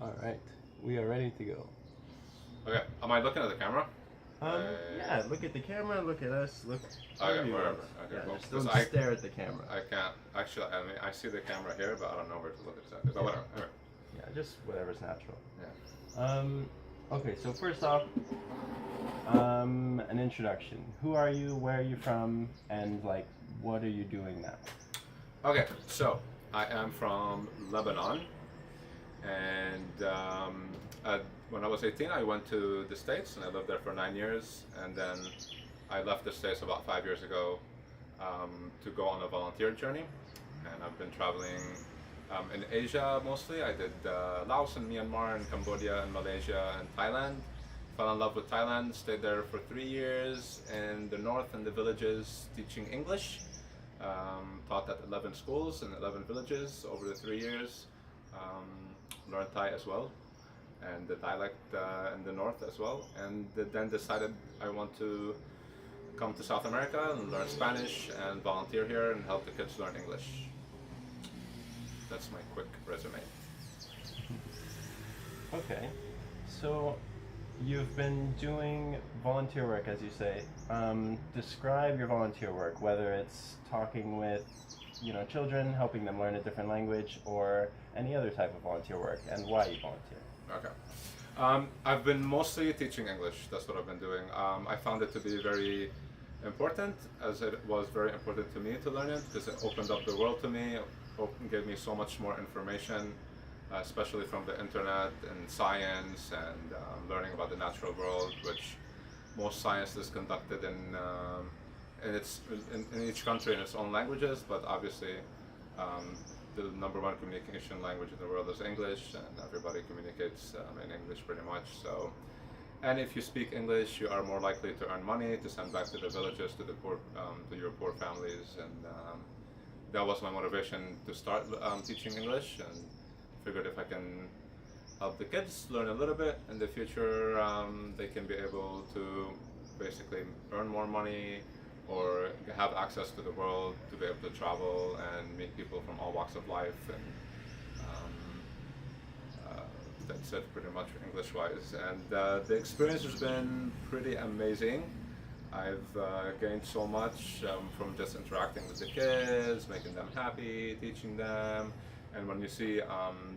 All right, we are ready to go. Okay, am I looking at the camera? Yeah, look at the camera, look at us, look wherever Okay, you wherever. want. Okay, Yeah, cool. just Because don't I stare at the camera. I can't actually. I mean, I see the camera here, but I don't know where to look exactly. But Yeah. whatever. Anyway. Yeah, just whatever's natural. Yeah. Okay, so first off, an introduction. Who are you? Where are you from? And like, what are you doing now? Okay, so I am from Lebanon, and when I was 18, I went to the States, and I lived there for 9 years, and then I left the States about 5 years ago to go on a volunteer journey, and I've been traveling in Asia mostly. I did Laos and Myanmar and Cambodia and Malaysia and Thailand. Fell in love with Thailand, stayed there for 3 years in the north in the villages teaching English. Taught at 11 schools in 11 villages over the 3 years. Learned Thai as well, and the dialect in the north as well. And then decided I want to come to South America and learn Spanish and volunteer here and help the kids learn English. That's my quick resume. Okay, so you've been doing volunteer work, as you say. Describe your volunteer work, whether it's talking with, children, helping them learn a different language, or any other type of volunteer work, and why you volunteer. Okay. I've been mostly teaching English. That's what I've been doing. I found it to be very important, as it was very important to me to learn it, because it opened up the world to me, gave me so much more information, especially from the internet and science and learning about the natural world, which most science is conducted in each country in its own languages, but obviously the number one communication language in the world is English, and everybody communicates in English pretty much. So, and if you speak English, you are more likely to earn money to send back to the villages, to the poor, to your poor families, and that was my motivation to start teaching English, and figured if I can help the kids learn a little bit in the future, they can be able to basically earn more money or have access to the world, to be able to travel and meet people from all walks of life. And that's it pretty much English wise. And the experience has been pretty amazing. I've gained so much from just interacting with the kids, making them happy, teaching them. And when you see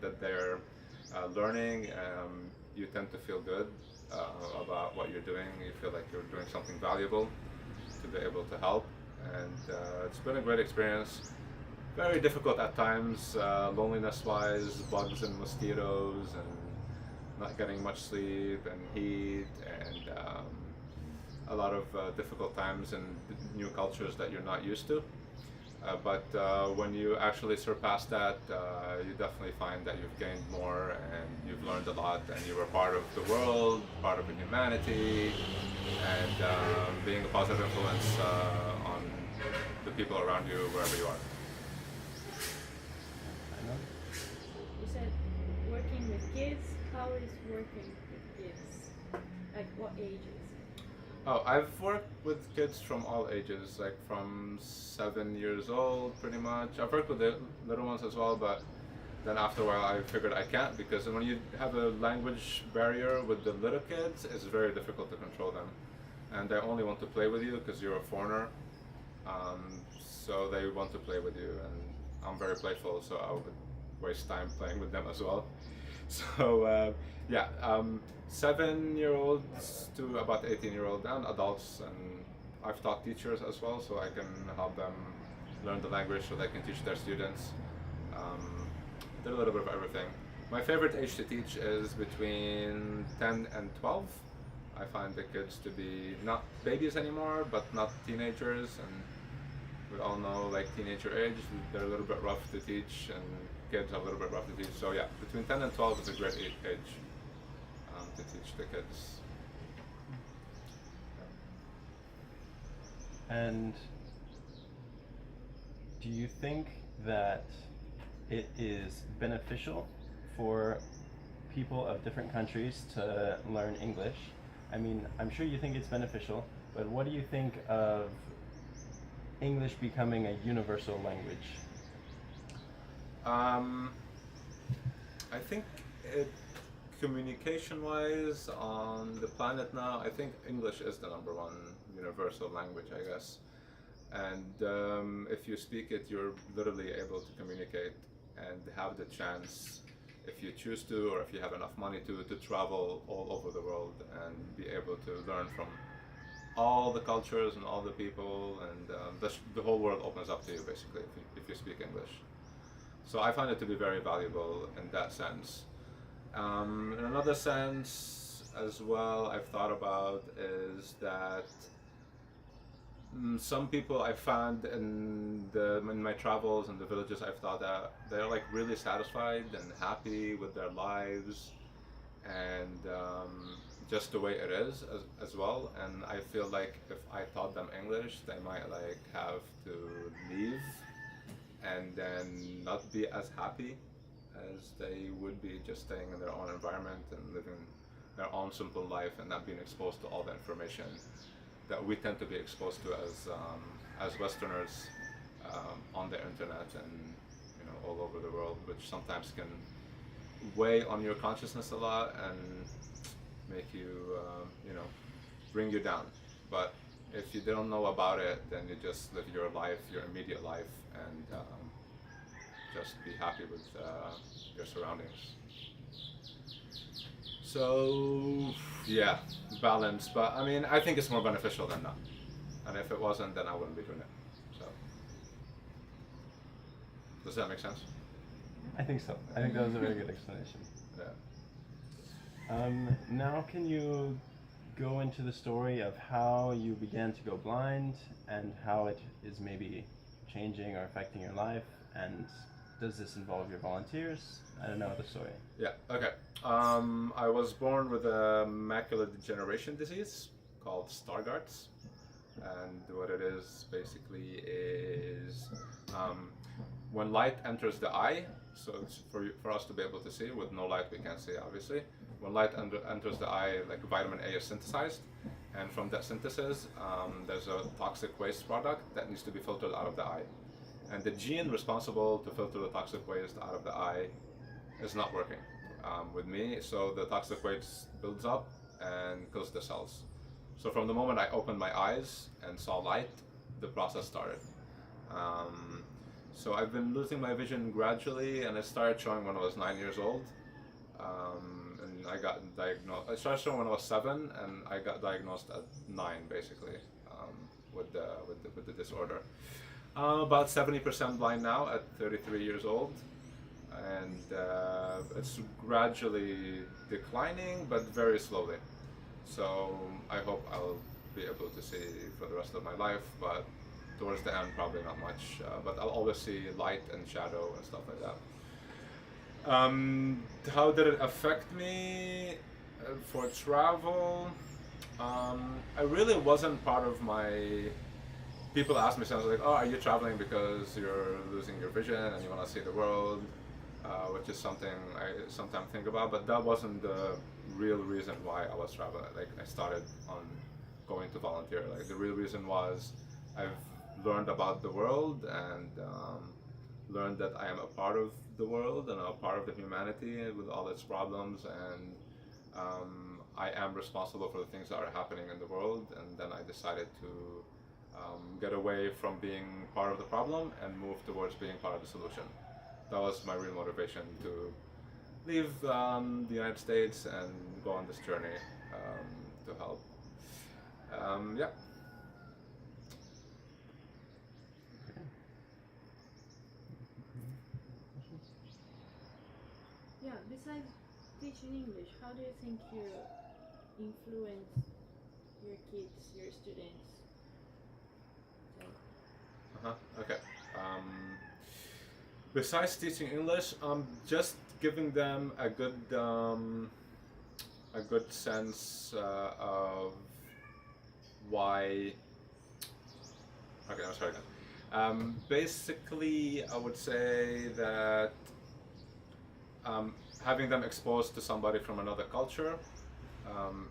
that they're learning, you tend to feel good about what you're doing. You feel like you're doing something valuable to be able to help. And it's been a great experience. Very difficult at times, loneliness wise, bugs and mosquitoes, and not getting much sleep, and heat, and a lot of difficult times in new cultures that you're not used to. But when you actually surpass that, you definitely find that you've gained more and you've learned a lot, and you were part of the world, part of humanity, and being a positive influence on the people around you wherever you are. You said working with kids. How is working with kids? Like what ages? Oh, I've worked with kids from all ages, like from 7 years old, pretty much. I've worked with the little ones as well, but then after a while I figured I can't, because when you have a language barrier with the little kids, it's very difficult to control them. And they only want to play with you because you're a foreigner. So they want to play with you, and I'm very playful, so I would waste time playing with them as well. So yeah, 7-year-olds to about 18-year-old and adults, and I've taught teachers as well, so I can help them learn the language so they can teach their students. Did a little bit of everything. My favorite age to teach is between 10 and 12. I find the kids to be not babies anymore, but not teenagers, and we all know, like, teenager age, they're a little bit rough to teach, and kids are a little bit rough to teach. So yeah, between 10 and 12 is a great age to teach the kids. And do you think that it is beneficial for people of different countries to learn English? I mean, I'm sure you think it's beneficial, but what do you think of English becoming a universal language? I think it, communication-wise on the planet now, I think English is the number one universal language, I guess. And if you speak it, you're literally able to communicate and have the chance, if you choose to, or if you have enough money to travel all over the world and be able to learn from all the cultures and all the people, and the whole world opens up to you basically if you speak English. So I find it to be very valuable in that sense. In another sense as well, I've thought about is that some people I found in my travels in the villages, I've thought that they're like really satisfied and happy with their lives, and just the way it is as well. And I feel like if I taught them English, they might like have to leave and then not be as happy as they would be just staying in their own environment and living their own simple life and not being exposed to all the information that we tend to be exposed to as Westerners on the internet and all over the world, which sometimes can weigh on your consciousness a lot and make you bring you down. But if you don't know about it, then you just live your life, your immediate life, and just be happy with your surroundings. So yeah, balance. But I mean, I think it's more beneficial than not. And if it wasn't, then I wouldn't be doing it. So does that make sense? I think so. I think that was a very good explanation. Yeah. Now can you go into the story of how you began to go blind and how it is maybe changing or affecting your life, and does this involve your volunteers? I don't know the story. Yeah, okay. I was born with a macular degeneration disease called Stargardt's. And what it is basically is when light enters the eye, so it's for us to be able to see. With no light we can't see, obviously. When light enters the eye, like vitamin A is synthesized, and from that synthesis there's a toxic waste product that needs to be filtered out of the eye. And the gene responsible to filter the toxic waste out of the eye is not working with me, so the toxic waste builds up and kills the cells. So from the moment I opened my eyes and saw light, the process started. So I've been losing my vision gradually, and it started showing when I was 9 years old. And I got diagnosed. I started showing when I was 7, and I got diagnosed at 9, basically, with the disorder. About 70% blind now at 33 years old, and it's gradually declining, but very slowly. So I hope I'll be able to see for the rest of my life, but towards the end probably not much. But I'll always see light and shadow and stuff like that. How did it affect me for travel? I really wasn't part of my... People ask me sometimes like, oh, are you traveling because you're losing your vision and you want to see the world? Which is something I sometimes think about, but that wasn't the real reason why I was traveling. Like, I started on going to volunteer. Like, the real reason was I've learned about the world and learned that I am a part of the world and a part of the humanity with all its problems, and I am responsible for the things that are happening in the world. And then I decided to get away from being part of the problem and move towards being part of the solution. That was my real motivation to leave the United States and go on this journey to help. Yeah. Yeah, besides teaching English, how do you think you influence your kids, your students? Okay. Besides teaching English, just giving them a good sense of why. Okay, I'm sorry again. Basically, I would say that having them exposed to somebody from another culture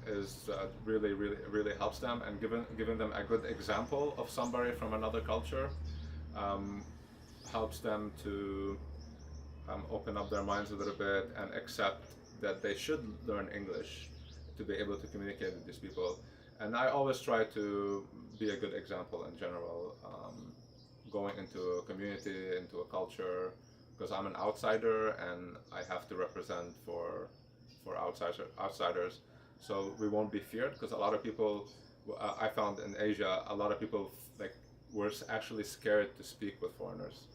is really helps them, and giving them a good example of somebody from another culture helps them to open up their minds a little bit and accept that they should learn English to be able to communicate with these people. And I always try to be a good example in general, going into a community, into a culture, because I'm an outsider and I have to represent for outsiders. So we won't be feared, because a lot of people, I found in Asia, a lot of people like were actually scared to speak with foreigners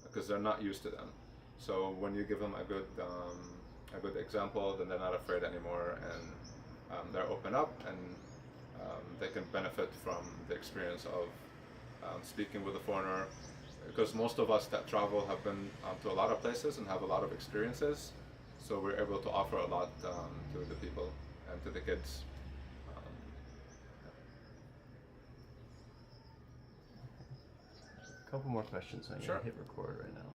because they're not used to them. So when you give them a good example, then they're not afraid anymore, and they're open up, and they can benefit from the experience of speaking with a foreigner. Because most of us that travel have been to a lot of places and have a lot of experiences, so we're able to offer a lot to the people and to the kids. A couple more questions. I'm Sure. gonna hit record right now.